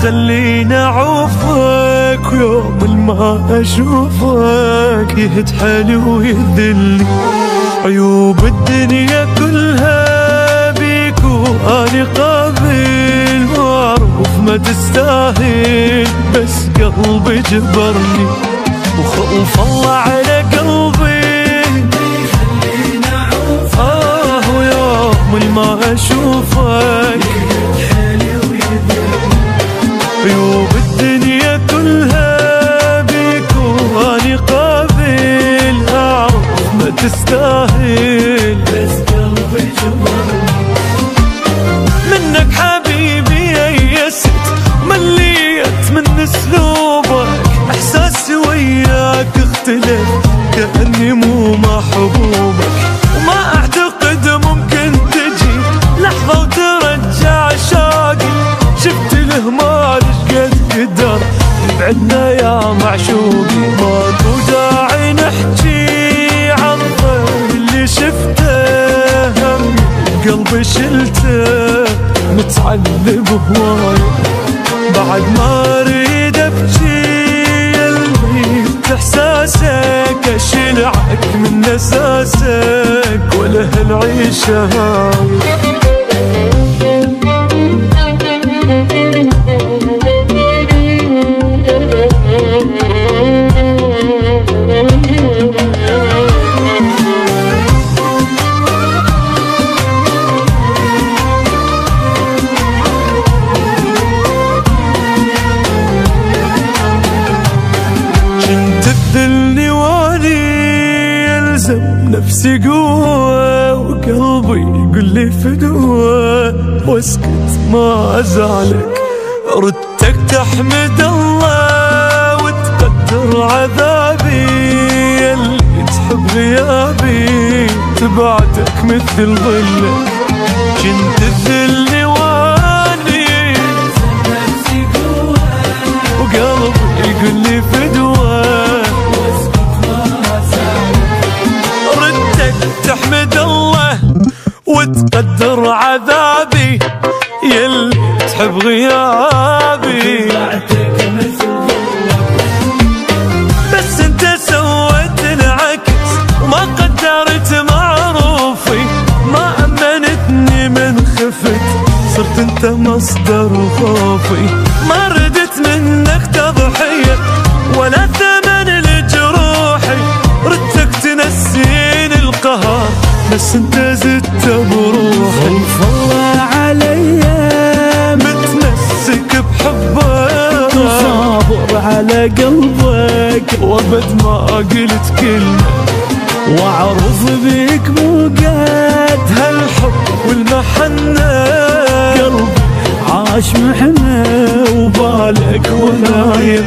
خليني اعوفك، ويوم ما اشوفك يهد حالي ويذلني. عيوب الدنيا كلها بيك واني قابل، واعرف ما تستاهل بس قلبي جبرني، وخوف الله على قلبي خليني اعوفك. ويوم ما اشوفك عيوب الدنيا كلها بيك واني قابل، اعرف ما تستاهل بس قلبي جبرني. منك حبيبي ييست مليت من اسلوبك، احساسي وياك اختلف كأني مو محبوبك، وما اعتقد ممكن تجي لحظة وترجع شوقي. شفت الهمال شقد قدر يبعدنا يا معشوقي، ماكو داعي نحكي عن الظل اللي شفته، هم قلبي شلته متعلب هواي، بعد ما اريد ابكي يلميت احساسك، اشلعك من اساسك ولا هالعيشه هاي. تذلني واني يلزم نفسي قوة، وقلبي يقول لي فدوة، واسكت ما ازعلك. ردتك تحمد الله وتقدر عذابي، اللي تحب غيابي تبعدك مثل ظلك. كنت تذلني واني يلزم نفسي قوة، وقلبي يقول لي فدوة، تحمد الله وتقدر عذابي، يلي تحب غيابي بس انت سويت العكس وما قدرت معروفي، ما امنتني من خفت صرت انت مصدر خوفي. ما ردت منك تضحية ولا ثمن لجروحي، ردتك تنسيني القهر بس انت زدت بروحي. خوف الله عليا متمسك بحبك، صابر على قلبك وابد ما قلت كلمة، واعرف بيك موقات هالحب والمحنة، قلبي عاش محنة وبالك ونايم.